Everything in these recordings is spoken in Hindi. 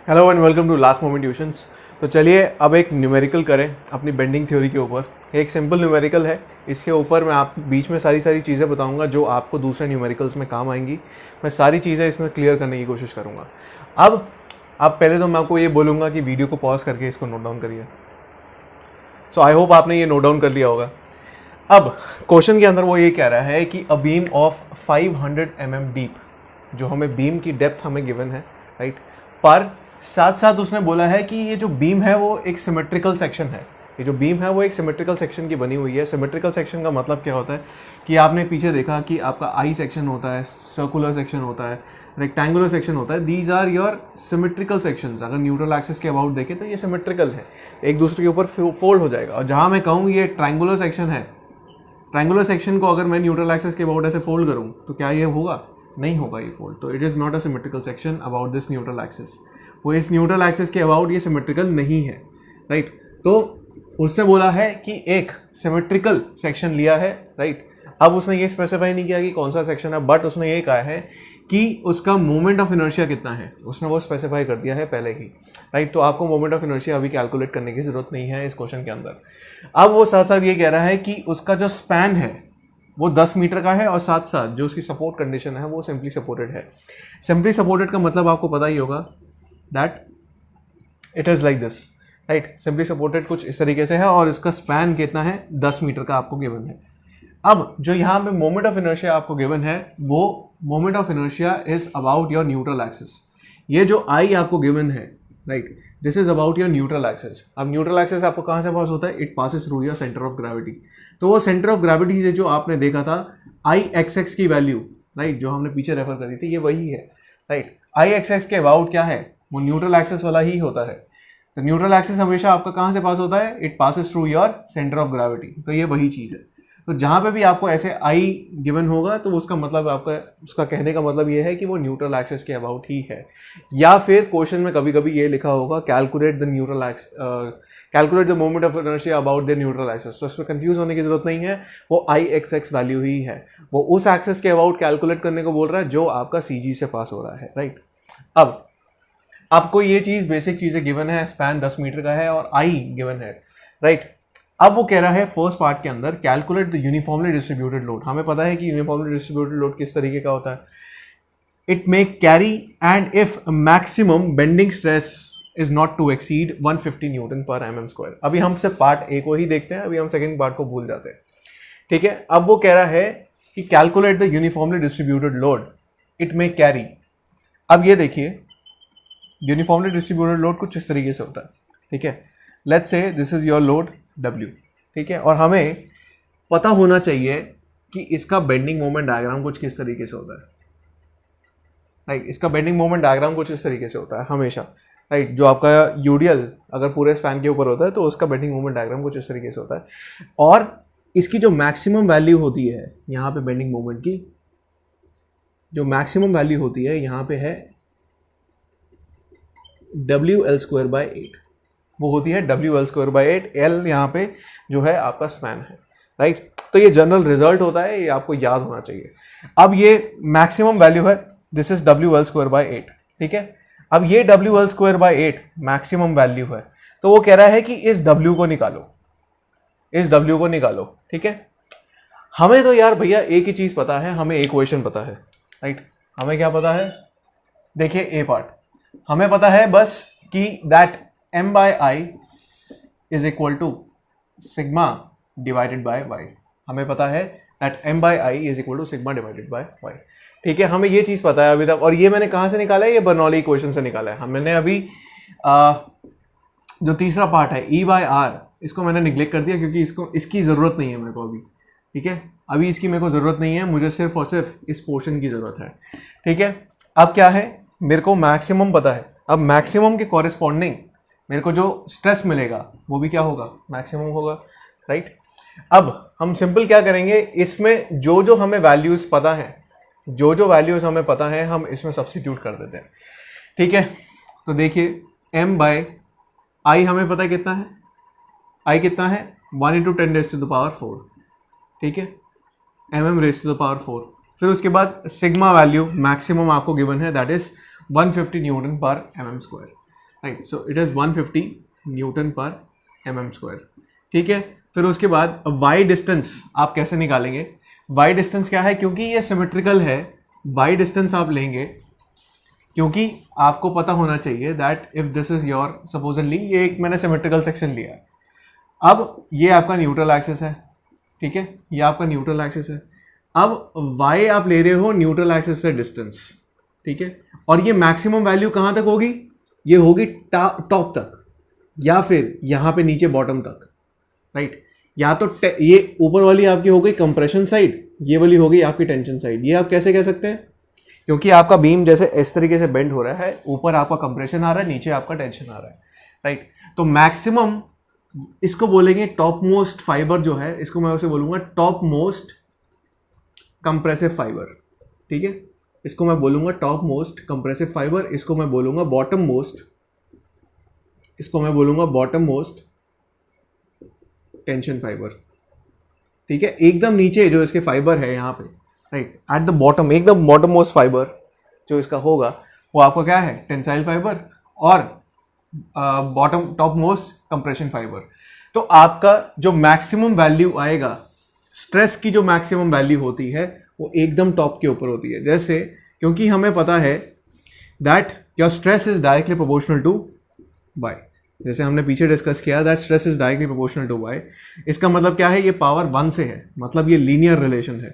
Hello and welcome to last moment tuitions. तो चलिए अब एक न्यूमेरिकल करें अपनी बेंडिंग थ्योरी के ऊपर। एक सिंपल न्यूमेरिकल है, इसके ऊपर मैं आप बीच में सारी चीज़ें बताऊंगा जो आपको दूसरे न्यूमेरिकल्स में काम आएंगी। मैं सारी चीज़ें इसमें क्लियर करने की कोशिश करूंगा। अब पहले तो मैं आपको ये बोलूँगा कि वीडियो को पॉज करके इसको नोट डाउन करिए। सो आई होप आपने ये नोट डाउन कर लिया होगा। अब क्वेश्चन के अंदर वो ये कह रहा है कि a beam of 500 mm deep, जो हमें बीम की डेप्थ हमें गिवन है, राइट। पर साथ साथ उसने बोला है कि ये जो बीम है वो एक सिमेट्रिकल सेक्शन है। ये जो बीम है वो एक सिमेट्रिकल सेक्शन की बनी हुई है। सिमेट्रिकल सेक्शन का मतलब क्या होता है कि आपने पीछे देखा कि आपका आई सेक्शन होता है, सर्कुलर सेक्शन होता है, रेक्टेंगुलर सेक्शन होता है। These are your symmetrical sections. अगर न्यूट्रल एक्सिस के अबाउट देखें तो ये सिमेट्रिकल है, एक दूसरे के ऊपर फोल्ड हो जाएगा। और जहाँ मैं कहूँ ये ट्रायंगुलर सेक्शन है, ट्रायंगुलर सेक्शन को अगर मैं न्यूट्रल एक्सिस के अबाउट ऐसे फोल्ड करूँ तो क्या ये होगा? नहीं होगा ये फोल्ड। तो it is not a symmetrical section about this neutral axis. वो इस न्यूट्रल एक्सिस के अबाउट ये सिमेट्रिकल नहीं है, राइट। तो उसने बोला है कि एक सिमेट्रिकल सेक्शन लिया है, राइट। अब उसने ये स्पेसिफाई नहीं किया कि कौन सा सेक्शन है, बट उसने ये कहा है कि उसका मोमेंट ऑफ इनर्शिया कितना है, उसने वो स्पेसिफाई कर दिया है पहले ही, राइट। तो आपको मोमेंट ऑफ इनर्शिया अभी कैलकुलेट करने की जरूरत नहीं है इस क्वेश्चन के अंदर। अब वो साथ साथ ये कह रहा है कि उसका जो स्पैन है वो 10 मीटर का है, और साथ साथ जो उसकी सपोर्ट कंडीशन है वो सिंपली सपोर्टेड है। सिंपली सपोर्टेड का मतलब आपको पता ही होगा that it is like this, right. Simply supported कुछ इस तरीके से है और इसका स्पैन कितना है? 10 मीटर का आपको गिवन है। अब जो यहाँ पे मोमेंट ऑफ इनर्शिया आपको गिवन है वो moment of inertia is about your neutral axis. ये जो आई आपको गिवन है, right, this is about your neutral axis. अब न्यूट्रल एक्सिस आपको कहाँ से पास होता है? It passes through your centre of gravity. तो वो सेंटर ऑफ ग्रेविटी से जो आपने देखा था आई एक्स एक्स की वैल्यू, राइट, जो हमने पीछे रेफर करी थी, ये वही है, राइट। आई एक्स एक्स के अबाउट क्या है? वो न्यूट्रल एक्सिस वाला ही होता है। तो न्यूट्रल एक्सिस हमेशा आपका कहाँ से पास होता है? It passes through your centre of gravity. तो ये वही चीज़ है। तो जहाँ पे भी आपको ऐसे आई गिवन होगा तो उसका मतलब आपका, उसका कहने का मतलब ये है कि वो न्यूट्रल एक्सिस के अबाउट ही है। या फिर क्वेश्चन में कभी कभी ये लिखा होगा calculate the neutral x, calculate the moment of inertia about the neutral axis. तो इसमें कंफ्यूज होने की जरूरत नहीं है, वो आई एक्स एक्स वैल्यू ही है। वो उस एक्सिस के अबाउट कैलकुलेट करने को बोल रहा है जो आपका सी जी से पास हो रहा है, राइट। अब आपको ये चीज़ बेसिक चीज़ें गिवन है, स्पैन 10 मीटर का है और आई गिवन है, राइट। अब वो कह रहा है फर्स्ट पार्ट के अंदर calculate the uniformly distributed load. हमें पता है कि यूनिफॉर्मली डिस्ट्रीब्यूटेड लोड किस तरीके का होता है। It may carry and if maximum bending stress is not to exceed 150 newton per mm square. अभी हम सिर्फ पार्ट ए को ही देखते हैं, अभी हम सेकेंड पार्ट को भूल जाते हैं, ठीक है। अब वो कह रहा है कि calculate the uniformly distributed load, it may carry. अब ये देखिए यूनिफॉर्मली डिस्ट्रीब्यूटेड लोड कुछ इस तरीके से होता है, ठीक है। Let's say this is your load W, ठीक है। और हमें पता होना चाहिए कि इसका बेंडिंग मोमेंट डायग्राम कुछ किस तरीके से होता है, राइट। इसका बेंडिंग मोमेंट डायग्राम कुछ इस तरीके से होता है हमेशा, राइट। जो आपका यूडियल अगर पूरे स्पैन के ऊपर होता है तो उसका बेंडिंग मोमेंट डायग्राम कुछ इस तरीके से होता है। और इसकी जो मैक्सिमम वैल्यू होती है यहाँ पे बेंडिंग मोमेंट की, जो मैक्सिमम वैल्यू होती है यहाँ पे है WL²/8। वो होती है WL²/8। L यहाँ पे जो है आपका स्पैन है, राइट। तो ये जनरल रिजल्ट होता है, ये आपको याद होना चाहिए। अब ये मैक्सिमम वैल्यू है, दिस इज WL²/8, ठीक है। अब ये WL²/8 मैक्सिमम वैल्यू है, तो वो कह रहा है कि इस W को निकालो, इस W को निकालो, ठीक है। हमें तो यार भैया एक ही चीज पता है, हमें इक्वेशन पता है, राइट। हमें क्या पता है? देखिए ए पार्ट हमें पता है बस कि that M/I is equal to sigma divided by y। हमें पता है that M/I is equal to sigma divided by y, ठीक है। हमें ये चीज़ पता है अभी तक। और ये मैंने कहाँ से निकाला है? ये बर्नौली इक्वेशन से निकाला है। हमने अभी जो तीसरा पार्ट है E/R, इसको मैंने निगलेक्ट कर दिया क्योंकि इसकी ज़रूरत नहीं है मेरे को अभी, ठीक है। अभी इसकी मेरे को ज़रूरत नहीं है, मुझे सिर्फ और सिर्फ इस पोर्शन की ज़रूरत है, ठीक है। अब क्या है, मेरे को मैक्सिमम पता है। अब मैक्सिमम के कॉरेस्पॉन्डिंग मेरे को जो स्ट्रेस मिलेगा वो भी क्या होगा? मैक्सिमम होगा, राइट। अब हम सिंपल क्या करेंगे, इसमें जो जो हमें वैल्यूज पता है, जो जो वैल्यूज हमें पता है हम इसमें सब्स्टिट्यूट कर देते हैं, ठीक है। तो देखिए M/I हमें पता है कितना है, I कितना है? 1 × 10⁻⁴, ठीक है, mm⁻⁴। फिर उसके बाद सिग्मा वैल्यू मैक्सिमम आपको गिवन है, that is 150 newton per mm square. Right, so it is 150 newton पर mm²। ठीक है, फिर उसके बाद y डिस्टेंस आप कैसे निकालेंगे? y डिस्टेंस क्या है, क्योंकि ये सिमेट्रिकल है, y डिस्टेंस आप लेंगे, क्योंकि आपको पता होना चाहिए that if this is your, supposedly ये एक मैंने सिमेट्रिकल सेक्शन लिया है, अब ये आपका न्यूट्रल एक्सिस है, ठीक है, ये आपका न्यूट्रल एक्सिस है, अब y आप ले रहे हो न्यूट्रल एक्सिस से डिस्टेंस, ठीक है, और ये मैक्सिमम वैल्यू कहाँ तक होगी? ये होगी टॉप तक, या फिर यहाँ पे नीचे बॉटम तक, राइट। या तो ये ऊपर वाली आपकी हो गई कंप्रेशन साइड, ये वाली हो गई आपकी टेंशन साइड। ये आप कैसे कह सकते हैं? क्योंकि आपका बीम जैसे इस तरीके से बेंड हो रहा है, ऊपर आपका कंप्रेशन आ रहा है, नीचे आपका टेंशन आ रहा है, राइट। तो मैक्सिमम इसको बोलेंगे टॉप मोस्ट फाइबर जो है, इसको मैं उसे बोलूंगा टॉप मोस्ट कंप्रेसिव फाइबर, ठीक है, इसको मैं बोलूंगा टॉप मोस्ट कंप्रेसिव फाइबर, इसको मैं बोलूंगा बॉटम मोस्ट, इसको मैं बोलूंगा बॉटम मोस्ट टेंशन फाइबर, ठीक है। एकदम नीचे जो इसके फाइबर है यहाँ पे, राइट, एट द बॉटम, एकदम बॉटम मोस्ट फाइबर जो इसका होगा वो आपका क्या है? टेंसाइल फाइबर, और bottom top most compression fibre. तो आपका जो मैक्सिमम वैल्यू आएगा, स्ट्रेस की जो मैक्सिमम वैल्यू होती है वो एकदम टॉप के ऊपर होती है। जैसे, क्योंकि हमें पता है that your stress is directly proportional to y, जैसे हमने पीछे डिस्कस किया that stress is directly proportional to y। इसका मतलब क्या है? ये पावर 1 से है, मतलब ये लीनियर रिलेशन है,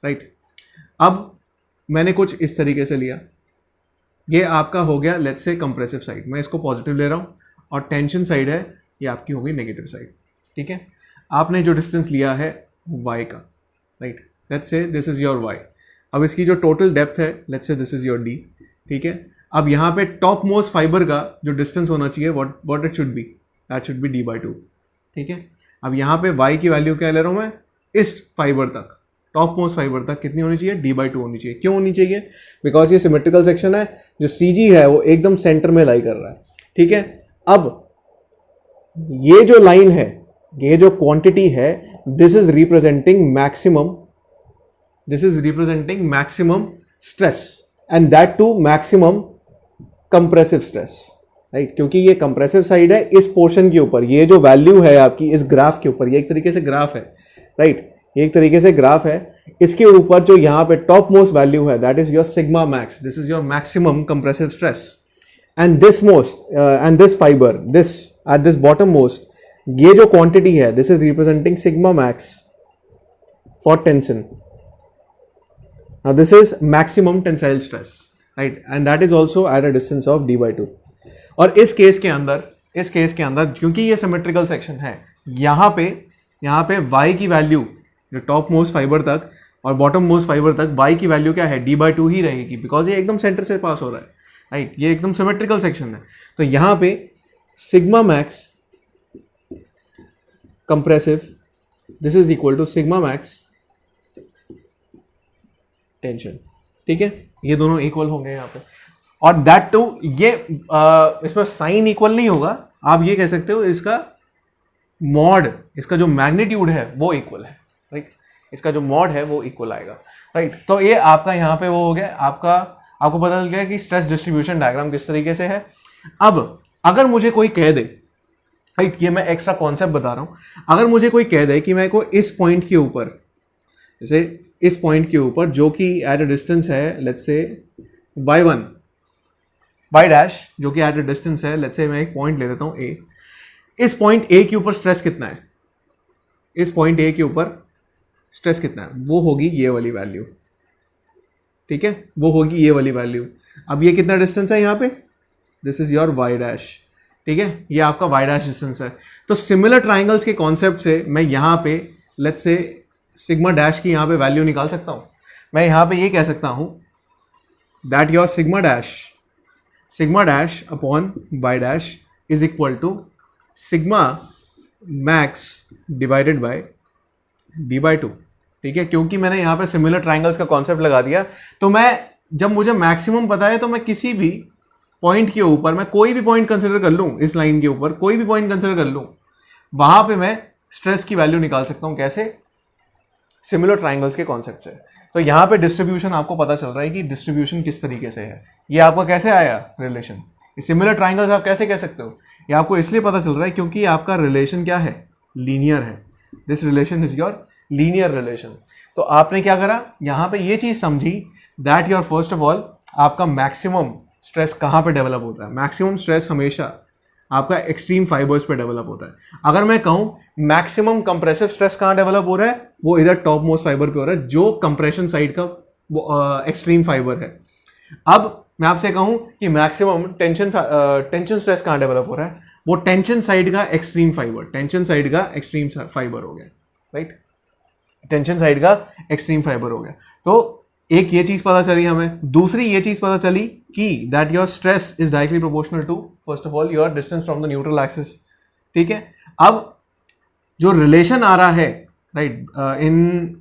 राइट। अब मैंने कुछ इस तरीके से लिया, ये आपका हो गया लेट्स से कंप्रेसिव साइड, मैं इसको पॉजिटिव ले रहा हूँ, और टेंशन साइड है ये आपकी हो गई नेगेटिव साइड, ठीक है। आपने जो डिस्टेंस लिया है y का, right, let's say this is your y। अब इसकी जो टोटल डेप्थ है let's say this is your d, ठीक है। अब यहाँ पे टॉप मोस्ट फाइबर का जो डिस्टेंस होना चाहिए what it should be, that should be d/2, ठीक है। अब यहाँ पे y की वैल्यू क्या ले रहा हूँ मैं? इस फाइबर तक, टॉप मोस्ट फाइबर तक कितनी होनी चाहिए? d/2 होनी चाहिए। क्यों होनी चाहिए? बिकॉज ये सिमेट्रिकल सेक्शन है, जो CG है वो एकदम सेंटर में लाई कर रहा है, ठीक है। अब ये जो लाइन है, ये जो क्वांटिटी है, this is representing maximum stress, and that too maximum compressive stress, right. क्योंकि ये कंप्रेसिव साइड है इस पोर्शन के ऊपर, ये जो वैल्यू है आपकी इस ग्राफ के ऊपर, ये एक तरीके से ग्राफ है, राइट, ये एक तरीके से ग्राफ है, इसके ऊपर जो यहाँ पे टॉप मोस्ट वैल्यू है that is your sigma max, this is your maximum compressive stress, and this fibre, this at this bottom most, ये जो क्वांटिटी है this is representing sigma max for tension. Now this is maximum tensile stress, right, and that is also at a distance of d/2। और इस केस के अंदर क्योंकि ये सिमेट्रिकल सेक्शन है, यहाँ पे y की वैल्यू जो टॉप मोस्ट फाइबर तक और बॉटम मोस्ट फाइबर तक y की वैल्यू क्या है? d/2 ही रहेगी, बिकॉज ये एकदम सेंटर से पास हो रहा है, राइट, ये एकदम सिमेट्रिकल सेक्शन है। तो यहाँ पे sigma max compressive, this is equal to sigma max tension, ठीक है। ये दोनों इक्वल होंगे यहाँ पे, और दैट टू ये इसमें साइन इक्वल नहीं होगा, आप ये कह सकते हो इसका मॉड, इसका जो मैग्नीट्यूड है वो इक्वल है, राइट, इसका जो मॉड है वो इक्वल आएगा, राइट। तो ये आपका यहाँ पे वो हो गया, आपको पता चल गया कि स्ट्रेस डिस्ट्रीब्यूशन डायग्राम किस तरीके से है। अब अगर मुझे कोई कह दे, राइट, ये मैं एक्स्ट्रा कॉन्सेप्ट बता रहा हूँ, अगर मुझे कोई कह दे कि मैं को इस पॉइंट के ऊपर, जैसे इस पॉइंट के ऊपर जो कि एट अ डिस्टेंस है let's say y1 y dash, जो कि एट अ डिस्टेंस है लेट्स से मैं एक पॉइंट ले देता हूं a, इस पॉइंट a के ऊपर स्ट्रेस कितना है? इस पॉइंट a के ऊपर स्ट्रेस कितना है? वो होगी ये वाली वैल्यू, ठीक है, वो होगी ये वाली वैल्यू। अब ये कितना डिस्टेंस है यहाँ पे? This is your y dash, ठीक है, ये आपका y डैश डिस्टेंस है। तो सिमिलर ट्राइंगल्स के कॉन्सेप्ट से मैं यहाँ पे लेट्स से सिग्मा डैश की यहाँ पे वैल्यू निकाल सकता हूँ। मैं यहाँ पे ये कह सकता हूँ that your sigma dash upon y dash is equal to sigma max divided by d/2, ठीक है। क्योंकि मैंने यहाँ पे सिमिलर ट्राइंगल्स का कॉन्सेप्ट लगा दिया, तो मैं जब मुझे मैक्सिमम पता है तो मैं किसी भी पॉइंट के ऊपर, मैं कोई भी पॉइंट कंसिडर कर लूँ, इस लाइन के ऊपर कोई भी पॉइंट कंसिडर कर लूँ, वहाँ पे मैं स्ट्रेस की वैल्यू निकाल सकता हूँ। कैसे? सिमिलर ट्राइंगल्स के कॉन्सेप्ट से। तो यहाँ पे डिस्ट्रीब्यूशन आपको पता चल रहा है कि डिस्ट्रीब्यूशन किस तरीके से है। ये आपका कैसे आया रिलेशन? सिमिलर ट्राइंगल्स आप कैसे कह सकते हो? ये आपको इसलिए पता चल रहा है क्योंकि आपका रिलेशन क्या है, लीनियर है। This relation is your linear relation. तो आपने क्या करा, यहां पे ये चीज समझी that your first of all आपका मैक्सिमम स्ट्रेस कहां पे डेवलप होता है। मैक्सिमम स्ट्रेस हमेशा आपका एक्सट्रीम फाइबर्स पे डेवलप होता है। अगर मैं कहूं मैक्सिमम कंप्रेसिव स्ट्रेस कहां डेवलप हो रहा है, वो इधर टॉप मोस्ट फाइबर पे हो रहा है जो कंप्रेशन साइड का एक्सट्रीम फाइबर है। अब मैं आपसे कहूं कि मैक्सिमम टेंशन स्ट्रेस कहां डेवलप हो रहा है, वो टेंशन साइड का एक्सट्रीम फाइबर, टेंशन साइड का एक्सट्रीम फाइबर हो गया, राइट, टेंशन साइड का एक्सट्रीम फाइबर हो गया। तो एक ये चीज पता चली हमें, दूसरी ये चीज पता चली कि that your stress is directly proportional to first of all your distance from the neutral axis. ठीक है, अब जो रिलेशन आ रहा है, right, in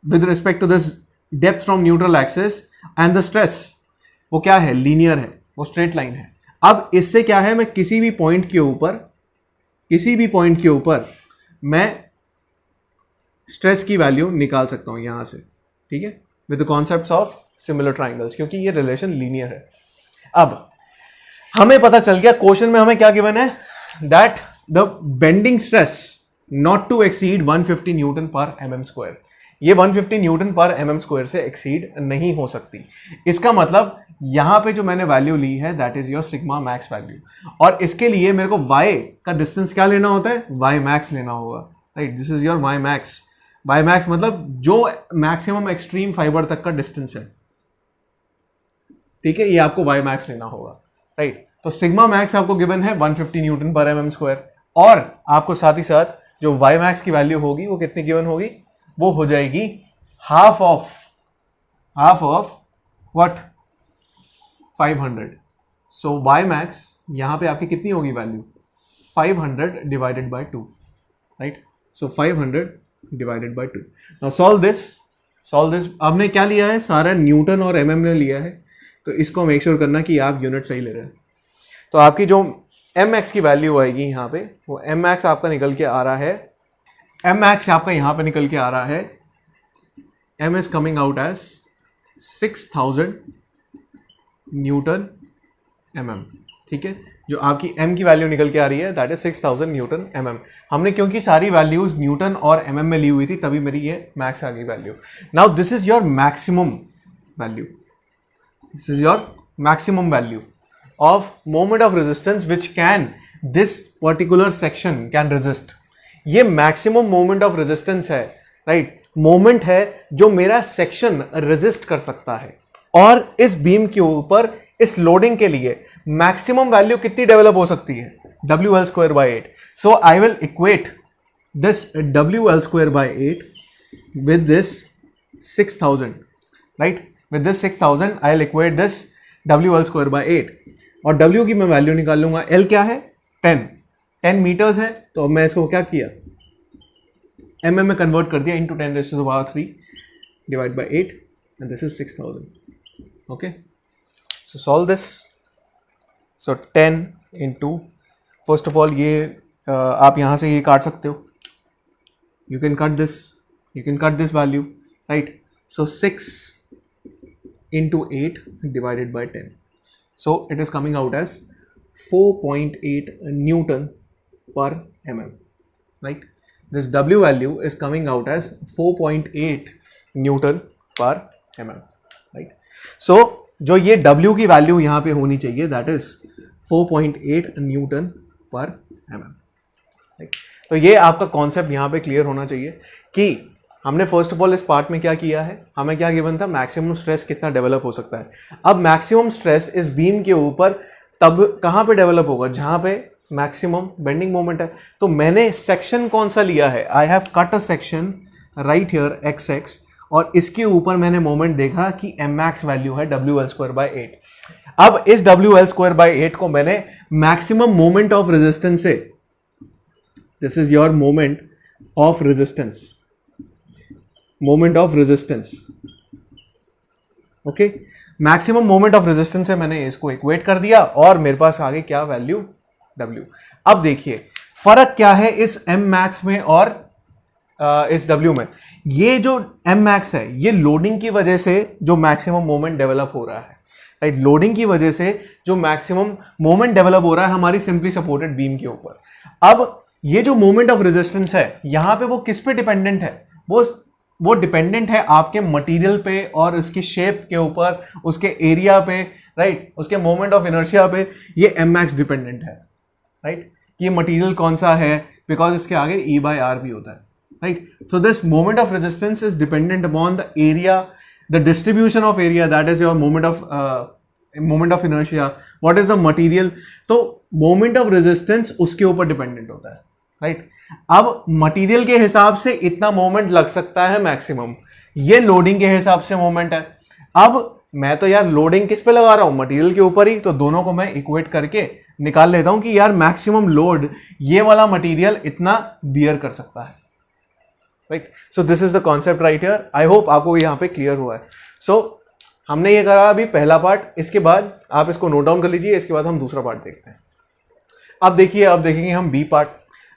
with respect to this depth from neutral axis and the stress, वो क्या है, लीनियर है, वो स्ट्रेट लाइन है। अब इससे क्या है, मैं किसी भी पॉइंट के ऊपर मैं स्ट्रेस की वैल्यू निकाल सकता हूं यहां से, ठीक है, with the concepts of similar triangles, क्योंकि ये रिलेशन लीनियर है। अब हमें पता चल गया क्वेश्चन में हमें क्या गिवन है, that the bending stress not to exceed 150 newton per mm square. ये 150 न्यूटन पर एमएम स्क्वायर से एक्सीड नहीं हो सकती। इसका मतलब यहां पे जो मैंने वैल्यू ली है that is your sigma max value, और इसके लिए मेरे को y का डिस्टेंस क्या लेना होता है, y मैक्स लेना होगा, right, this is your y max. y max मतलब जो मैक्सिमम एक्सट्रीम फाइबर तक का डिस्टेंस है, ठीक है, ये आपको y मैक्स लेना होगा, राइट। तो सिग्मा मैक्स आपको गिवन है 150 न्यूटन पर एमएम स्क्वायर, और आपको साथ ही साथ जो y मैक्स की वैल्यू होगी वो कितनी गिवन होगी, वो हो जाएगी half of what, 500। So y max यहां पे आपकी कितनी होगी value, 500 divided by 2, right. So 500 divided by 2। Now solve this. आपने क्या लिया है, सारा न्यूटन और एमएम में लिया है, तो इसको मेक श्योर करना कि आप यूनिट सही ले रहे हैं। तो आपकी जो एम एक्स की वैल्यू आएगी यहाँ पे, वो एम एक्स आपका निकल के आ रहा है, एम एक्स आपका यहाँ पे निकल के आ रहा है, M is coming out as 6000 newton mm, ठीक है। जो आपकी एम की वैल्यू निकल के आ रही है दैट इज 6000 न्यूटन एमएम। हमने क्योंकि सारी वैल्यूज न्यूटन और एमएम में ली हुई थी, तभी मेरी ये मैक्स आ गई value. Now this is your maximum value, this is your maximum value of moment of resistance which can this particular section can resist। ये maximum moment of resistance है, right, moment है जो मेरा section resist कर सकता है। और इस बीम के ऊपर इस लोडिंग के लिए maximum value कितनी डेवलप हो सकती है, WL square by 8। so I will equate this WL square by 8 with this 6000, right, with this 6000 I'll equate this WL square by 8, और W की मैं वैल्यू निकाल लूंगा। L क्या है, 10 मीटर्स है, तो मैं इसको क्या किया, mm में कन्वर्ट कर दिया, into 10⁻³ divide by 8 and this is 6000। Okay, so solve this. So 10 into, first of all ये आप यहाँ से ये काट सकते हो, you can cut this value, right. So 6 into 8 divided by 10, so it is coming out as 4.8 Newton per mm, right? This W value is coming out as 4.8 Newton per mm, right? So जो ये W की वैल्यू यहाँ पे होनी चाहिए that is 4.8 Newton per mm, right? तो ये आपका कॉन्सेप्ट यहाँ पे क्लियर होना चाहिए कि हमने फर्स्ट ऑफ ऑल इस पार्ट में क्या किया है, हमें क्या गिवन था, मैक्सिमम स्ट्रेस कितना डेवलप हो सकता है। अब मैक्सिमम स्ट्रेस इस बीम के ऊपर तब कहाँ पे डेवलप होगा, जहाँ पे मैक्सिमम बेंडिंग मोमेंट है। तो मैंने सेक्शन कौन सा लिया है, I have cut a section right here XX, और इसके ऊपर मैंने मोमेंट देखा कि एम मैक्स वैल्यू है WL स्क्वायर बाय 8। अब इस WL स्क्वायर बाय 8 को मैंने मैक्सिमम मोमेंट ऑफ रेजिस्टेंस से, this is your moment of resistance, moment of resistance, okay, maximum moment of resistance से मैंने इसको इक्वेट कर दिया, और मेरे पास आ गई क्या वैल्यू, W। अब देखिए फर्क क्या है इस M मैक्स में और इस W में। ये जो M मैक्स है ये लोडिंग की वजह से जो मैक्सिमम मोमेंट डेवलप हो रहा है, राइट। लोडिंग की वजह से जो मैक्सिमम मोमेंट डेवलप हो रहा है हमारी सिंपली सपोर्टेड बीम के ऊपर। अब ये जो मोमेंट ऑफ रेजिस्टेंस है यहां पे वो किस पे डिपेंडेंट है? वो डिपेंडेंट है आपके मटेरियल पे और उसकी शेप के ऊपर, उसके एरिया पे, राइट, उसके मोमेंट ऑफ इनर्शिया पे। ये mmax डिपेंडेंट है, राइट। ये मटेरियल कौन सा है, बिकॉज इसके आगे E/R भी होता है, right. So this moment of resistance is dependent upon the area, the distribution of area, that is your moment of inertia, what is the material. तो मोमेंट ऑफ रेजिस्टेंस उसके ऊपर डिपेंडेंट होता है, राइट। अब मटेरियल के हिसाब से इतना मोमेंट लग सकता है मैक्सिमम, ये लोडिंग के हिसाब से मोमेंट है। अब मैं तो यार लोडिंग किस पे लगा रहा हूं, मटेरियल के ऊपर ही, तो दोनों को मैं इक्वेट करके निकाल लेता हूं कि यार मैक्सिमम लोड ये वाला मटेरियल इतना बियर कर सकता है, right. So this is the concept right here. I hope आपको यहां पे क्लियर हुआ है। सो हमने ये करा अभी पहला पार्ट, इसके बाद आप इसको नोट डाउन कर लीजिए, इसके बाद हम दूसरा पार्ट देखते हैं। अब देखिए, अब देखेंगे हम बी पार्ट।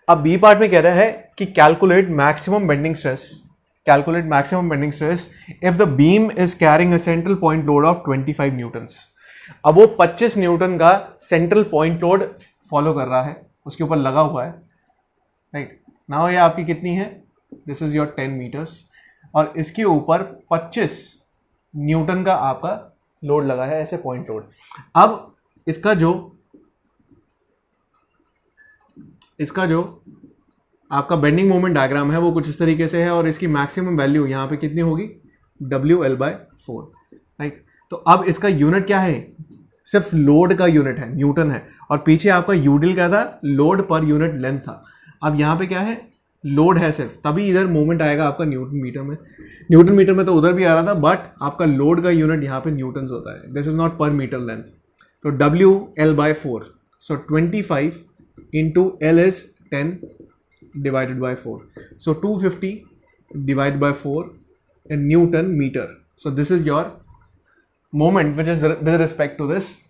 अब बी पार्ट में कह रहा है कि calculate maximum bending stress, calculate maximum bending stress if the beam is carrying a central point load of 25 Newton's. अब वो 25 न्यूटन का सेंट्रल पॉइंट लोड फॉलो कर रहा है, उसके ऊपर लगा हुआ है, राइट। नाउ ये आपकी कितनी है, दिस इज योर 10 मीटर्स, और इसके ऊपर 25 न्यूटन का आपका लोड लगा है, ऐसे पॉइंट लोड। अब इसका जो आपका बेंडिंग मोमेंट डायग्राम है वो कुछ इस तरीके से है, और इसकी मैक्सिमम वैल्यू यहाँ पे कितनी होगी, WL/4, राइट। तो अब इसका यूनिट क्या है, सिर्फ लोड का यूनिट है, न्यूटन है, और पीछे आपका यूडिल क्या था, लोड पर यूनिट लेंथ था। अब यहाँ पे क्या है, लोड है सिर्फ, तभी इधर मोमेंट आएगा आपका न्यूटन मीटर में। न्यूटन मीटर में तो उधर भी आ रहा था, बट आपका लोड का यूनिट यहाँ पे न्यूटन होता है, दिस इज नॉट पर मीटर लेंथ। तो WL/4, so 25 into L is 10 divided by 4, so 250 divided by 4 in Newton meter. So this is your moment which is with respect to this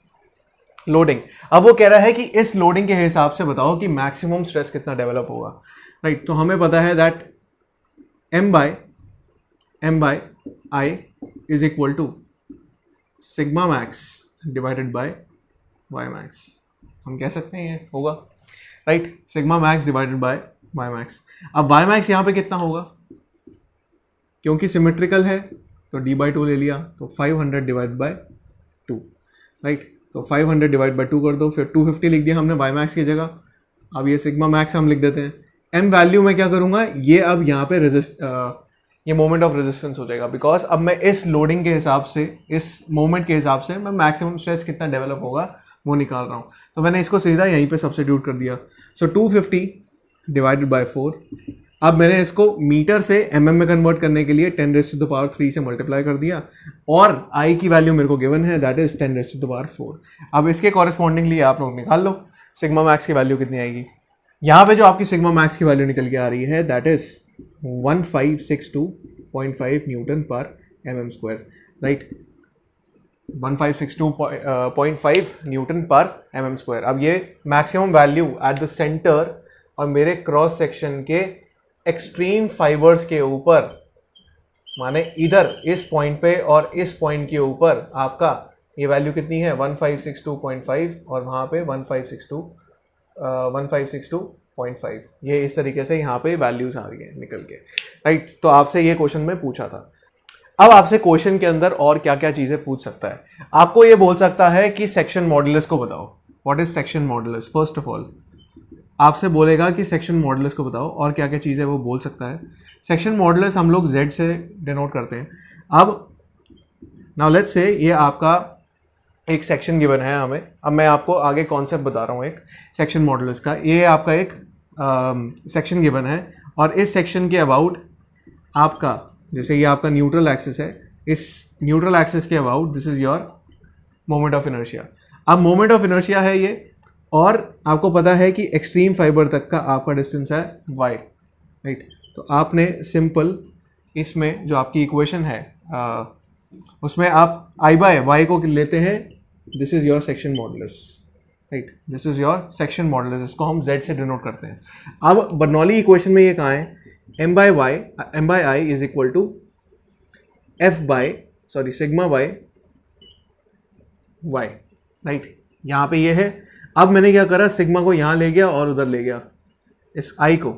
loading. अब वो कह रहा है कि इस लोडिंग के हिसाब से बताओ कि मैक्सिमम स्ट्रेस कितना डेवलप होगा, राइट। तो हमें पता है that M/I is equal to sigma max divided by y max, हम कह सकते हैं ये होगा, right. Sigma max divided by y max. अब वाई मैक्स यहाँ पे कितना होगा, क्योंकि सिमेट्रिकल है तो D/2 ले लिया, तो 500 डिवाइड बाय 2, राइट। तो 500 डिवाइड बाय 2 कर दो, फिर 250 लिख दिया हमने वाई मैक्स की जगह। अब ये सिग्मा मैक्स हम लिख देते हैं। एम वैल्यू में क्या करूँगा, ये अब यहाँ पे ये मोमेंट ऑफ रेजिस्टेंस हो जाएगा, बिकॉज अब मैं इस लोडिंग के हिसाब से, इस मोमेंट के हिसाब से मैं मैक्सिमम स्ट्रेस कितना डेवलप होगा वो निकाल रहा हूँ। तो मैंने इसको सीधा यहीं पे सब्स्टिट्यूट कर दिया। सो 250 डिवाइडेड बाय 4। अब मैंने इसको मीटर से mm में कन्वर्ट करने के लिए 10⁻³ से मल्टीप्लाई कर दिया, और I की वैल्यू मेरे को गिवन है, दैट इज 10⁻⁴। अब इसके कॉरेस्पॉन्डिंगली आप लोग निकाल लो सिग्मा मैक्स की वैल्यू कितनी आएगी। यहाँ पे जो आपकी सिग्मा मैक्स की वैल्यू निकल के आ रही है दैट इज 1562.5 न्यूटन पर mm², राइट। 1562.5 न्यूटन पर mm²। अब ये maximum value at the centre और मेरे क्रॉस सेक्शन के एक्सट्रीम फाइबर्स के ऊपर, माने इधर इस पॉइंट पे और इस पॉइंट के ऊपर आपका ये वैल्यू कितनी है 1562.5, और वहाँ पे 1562.5। ये इस तरीके से यहाँ पे वैल्यूज आ रही है निकल के, राइट। तो आपसे ये क्वेश्चन में पूछा था। अब आपसे क्वेश्चन के अंदर और क्या क्या चीज़ें पूछ सकता है, आपको ये बोल सकता है कि सेक्शन मॉडुलस को बताओ। What is section modulus? First of all आपसे बोलेगा कि सेक्शन मॉडुलस को बताओ, और क्या क्या चीज़ है वो बोल सकता है। सेक्शन मॉडुलस हम लोग Z से डिनोट करते हैं। अब नाउ लेट्स से ये आपका एक सेक्शन गिवन है हमें। अब मैं आपको आगे कॉन्सेप्ट बता रहा हूँ एक सेक्शन मॉडुलस का। ये आपका एक सेक्शन गिवन है, और इस सेक्शन के अबाउट आपका, जैसे ये आपका न्यूट्रल एक्सिस है, इस न्यूट्रल एक्सिस के about this is your moment of inertia. अब मोमेंट ऑफ इनर्शिया है ये, और आपको पता है कि एक्सट्रीम फाइबर तक का आपका डिस्टेंस है y, राइट। तो आपने सिंपल इसमें जो आपकी इक्वेशन है उसमें आप I/y को लेते हैं, this is your section modulus, right. This is your section modulus, इसको हम Z से डिनोट करते हैं। अब बर्नौली इक्वेशन में ये कहाँ है, M/I is equal to sigma y y, right. यहाँ पे ये है। अब मैंने क्या करा, सिग्मा को यहाँ ले गया और उधर ले गया इस i को।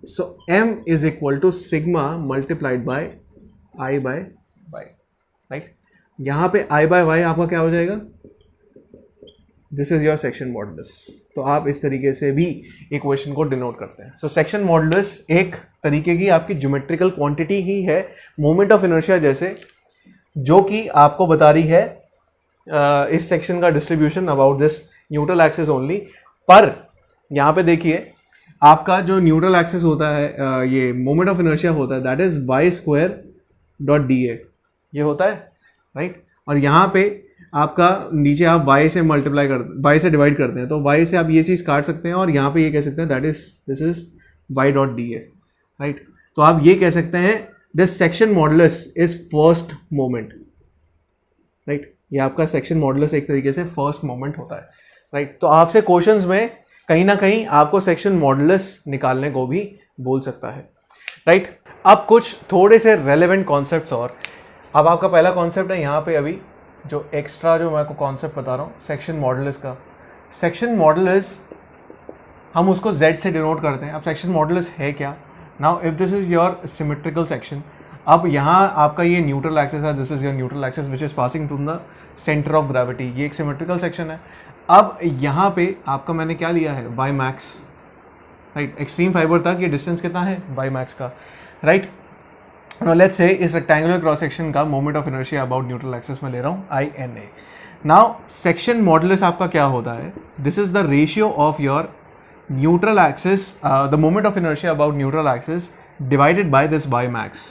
So m is equal to sigma multiplied by i by y, right. यहाँ पे i बाय y आपका क्या हो जाएगा, this is your section modulus. तो आप इस तरीके से भी इक्वेशन को डिनोट करते हैं। सो सेक्शन मॉडुलस एक तरीके की आपकी ज्योमेट्रिकल क्वांटिटी ही है मोमेंट ऑफ इनर्शिया जैसे, जो कि आपको बता रही है इस सेक्शन का distribution about this neutral axis only. पर यहाँ पे देखिए आपका जो न्यूट्रल एक्सिस होता है, ये मोमेंट ऑफ इनर्शिया होता है, that is y square dot d A, ये होता है, राइट। और यहाँ पे आपका नीचे आप y से मल्टीप्लाई कर, y से डिवाइड करते हैं, तो y से आप ये चीज़ काट सकते हैं और यहाँ पे ये कह सकते हैं that is this is y dot d A, right. तो आप ये कह सकते हैं this section modulus is first moment, right. ये आपका सेक्शन मॉडुलस एक तरीके से फर्स्ट मोमेंट होता है, राइट। तो आपसे क्वेश्चंस में कहीं ना कहीं आपको सेक्शन मॉडुलस निकालने को भी बोल सकता है, राइट। अब कुछ थोड़े से रेलेवेंट कॉन्सेप्ट्स और। अब आपका पहला कॉन्सेप्ट है यहाँ पे अभी जो एक्स्ट्रा जो मैं आपको कॉन्सेप्ट बता रहा हूँ सेक्शन मॉडुलस का। सेक्शन मॉडुलस हम उसको z से डिनोट करते हैं। अब सेक्शन मॉडुलस है क्या? Now if this is your symmetrical section, अब यहाँ आपका ये न्यूट्रल एक्सिस है, this is your neutral axis which is passing through the centre of gravity, ये एक सिमेट्रिकल सेक्शन है। अब यहाँ पे आपका मैंने क्या लिया है, y max, right. Extreme fibre तक ये डिस्टेंस कितना है, y मैक्स का, राइट। Now let's say इस रेक्टेंगुलर क्रॉस सेक्शन का moment of inertia about neutral axis में ले रहा हूँ INA। नाउ सेक्शन मॉडुलस आपका क्या होता है, this is the ratio of your neutral axis, the moment of inertia about neutral axis divided by this y max,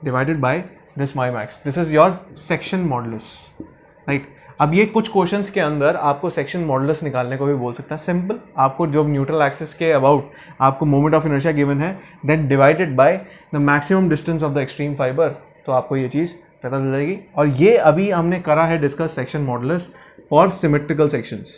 divided by this y max, this is your section modulus, right. अब ये कुछ क्वेश्चंस के अंदर आपको सेक्शन मॉडुलस निकालने को भी बोल सकता है। सिंपल, आपको जो न्यूट्रल एक्सिस के अबाउट आपको मोमेंट ऑफ इनर्शिया गिवन है, then divided by the maximum distance of the extreme fibre, तो आपको ये चीज़ पता चल जाएगी। और ये अभी हमने करा है discuss section modulus for symmetrical sections,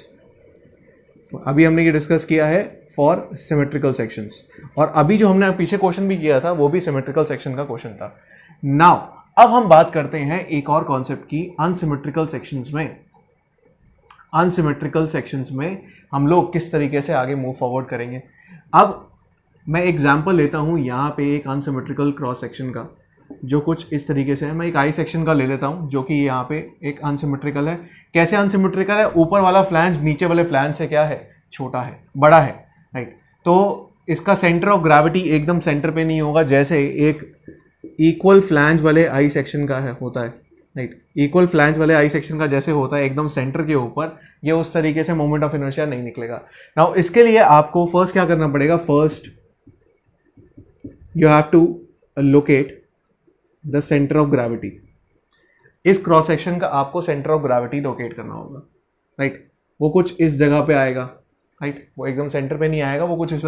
अभी हमने ये डिस्कस किया है फॉर सिमेट्रिकल सेक्शंस। और अभी जो हमने पीछे क्वेश्चन भी किया था वो भी सिमेट्रिकल सेक्शन का क्वेश्चन था। नाउ अब हम बात करते हैं एक और कॉन्सेप्ट की, अनसिमेट्रिकल सेक्शंस में। अनसिमेट्रिकल सेक्शंस में हम लोग किस तरीके से आगे मूव फॉरवर्ड करेंगे। अब मैं एग्जांपल लेता हूं यहाँ पे एक अनसिमेट्रिकल क्रॉस सेक्शन का, जो कुछ इस तरीके से है। मैं एक आई सेक्शन का ले लेता हूं जो कि यहाँ पे एक अनसिमेट्रिकल है। कैसे अनसिमेट्रिकल है, ऊपर वाला फ्लैंज नीचे वाले फ्लैंज से क्या है, छोटा है, बड़ा है, राइट। तो इसका सेंटर ऑफ ग्रेविटी एकदम सेंटर पे नहीं होगा, जैसे एक इक्वल फ्लैंज वाले आई सेक्शन का है होता है, राइट। इक्वल फ्लैंज वाले आई सेक्शन का जैसे होता है एकदम सेंटर के ऊपर, ये उस तरीके से मोमेंट ऑफ इनर्शिया नहीं निकलेगा। नाउ इसके लिए आपको फर्स्ट क्या करना पड़ेगा, first you have to locate the centre of gravity. इस क्रॉस सेक्शन का आपको सेंटर ऑफ ग्रेविटी लोकेट करना होगा, राइट। वो कुछ इस जगह पे आएगा, राइट। वो एकदम सेंटर पे नहीं आएगा, वो कुछ इस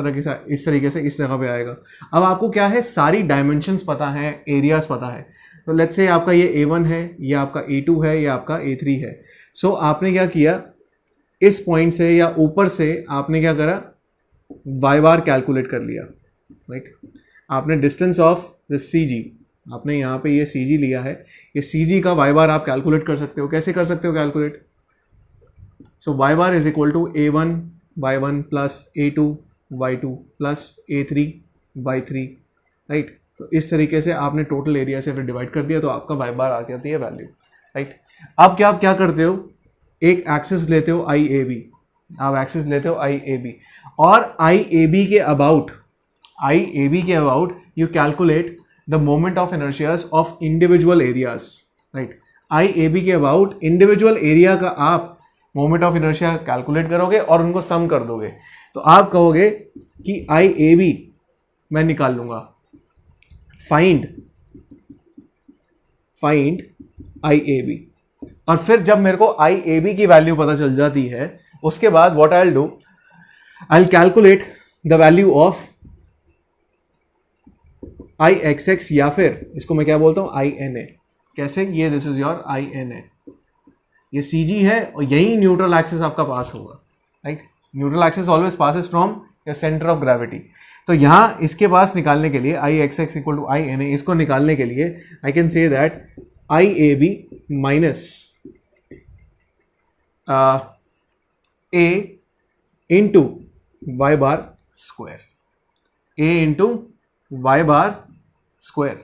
तरीके से इस जगह पे आएगा। अब आपको क्या है, सारी डायमेंशंस पता है, एरियाज पता है। तो लेट्स से आपका ये A1 है, ये आपका A2 है, ये आपका A3 है। सो आपने क्या किया, इस पॉइंट से या ऊपर से आपने क्या करा, y बार कैलकुलेट कर लिया, राइट। आपने डिस्टेंस ऑफ दिस CG, आपने यहाँ पे ये CG लिया है, ये CG का y बार आप कैलकुलेट कर सकते हो। कैसे कर सकते हो calculate, so y bar is equal to A1 y1 plus A2 y2 plus A3 y3, right. तो इस तरीके से आपने टोटल एरिया से फिर डिवाइड कर दिया, तो आपका y बार आ जाती है वैल्यू, राइट। अब क्या करते हो, एक एक्सिस लेते हो IAB, आप एक्सिस लेते हो IAB, और IAB के about you calculate the moment of inertias of individual areas, right. IAB के अबाउट इंडिविजुअल एरिया का आप मोमेंट ऑफ इनर्शिया कैलकुलेट करोगे और उनको सम कर दोगे, तो आप कहोगे कि IAB मैं निकाल लूंगा, फाइंड IAB। और फिर जब मेरे को IAB की वैल्यू पता चल जाती है, उसके बाद what I will do, I will calculate the value of IXX, या फिर इसको मैं क्या बोलता हूं, INA। कैसे, ये दिस इज योर INA, ये CG है और यही न्यूट्रल एक्सिस आपका पास होगा, right. Neutral axis always passes from your centre of gravity. तो यहाँ इसके पास निकालने के लिए IXX इक्वल टू INA, इसको निकालने के लिए I can say that IAB minus a into Y bar square, a into Y bar square,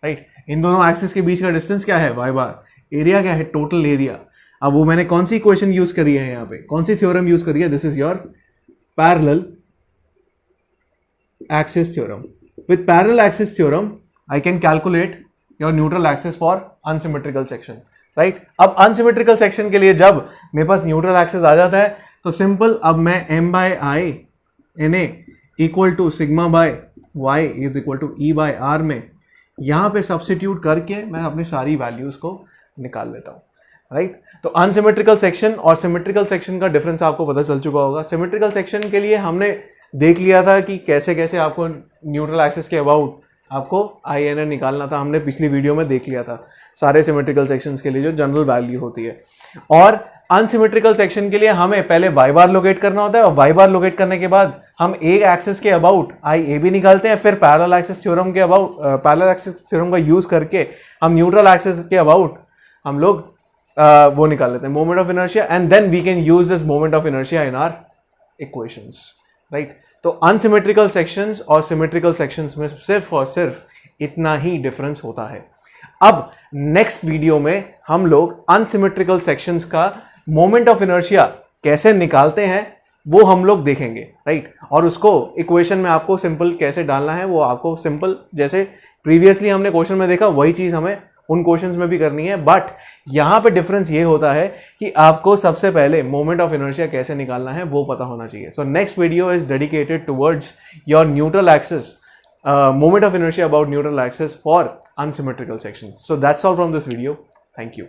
right. इन दोनों एक्सिस के बीच का डिस्टेंस क्या है, y बार, एरिया क्या है, टोटल एरिया। अब वो मैंने कौन सी इक्वेशन यूज करी है यहाँ पे, कौन सी थ्योरम यूज करी है, this is your parallel axis theorem. With parallel axis theorem I can calculate your neutral axis for unsymmetrical section, right. अब अनसिमेट्रिकल सेक्शन के लिए जब मेरे पास न्यूट्रल एक्सिस आ जाता है तो सिंपल, अब मैं m by I N A equal to sigma by y is equal to E by R में यहाँ पे सब्स्टिट्यूट करके मैं अपनी सारी वैल्यूज को निकाल लेता हूँ, राइट। तो अनसिमेट्रिकल सेक्शन और सिमेट्रिकल सेक्शन का डिफरेंस आपको पता चल चुका होगा। सिमेट्रिकल सेक्शन के लिए हमने देख लिया था कि कैसे कैसे आपको न्यूट्रल एक्सिस के अबाउट आपको आई एन ए निकालना था, हमने पिछली वीडियो में देख लिया था सारे सिमेट्रिकल सेक्शंस के लिए जो जनरल वैल्यू होती है। और अनसिमेट्रिकल सेक्शन के लिए हमें पहले वाई बार लोकेट करना होता है और वाई बार लोकेट करने के बाद हम एक एक्सिस के अबाउट आई ए बी निकालते हैं, फिर पैरेलल एक्सिस थ्योरम के अबाउट पैरेलल एक्सिस थ्योरम का यूज करके हम न्यूट्रल एक्सिस के अबाउट हम लोग वो निकाल लेते हैं moment of inertia, and then we can use this moment of inertia in our equations, right. तो अनसिमेट्रिकल सेक्शंस और सिमेट्रिकल सेक्शंस में सिर्फ और सिर्फ इतना ही डिफरेंस होता है। अब नेक्स्ट वीडियो में हम लोग अनसिमेट्रिकल सेक्शंस का मोमेंट ऑफ इनर्शिया कैसे निकालते हैं वो हम लोग देखेंगे, राइट। और उसको इक्वेशन में आपको सिंपल कैसे डालना है वो आपको सिंपल जैसे प्रीवियसली हमने क्वेश्चन में देखा वही चीज हमें उन क्वेश्चंस में भी करनी है। बट यहां पे डिफरेंस ये होता है कि आपको सबसे पहले मोमेंट ऑफ इनर्शिया कैसे निकालना है वो पता होना चाहिए। So next video is dedicated towards your neutral axis, moment of inertia about neutral axis for unsymmetrical sections. So that's all from this video. Thank you.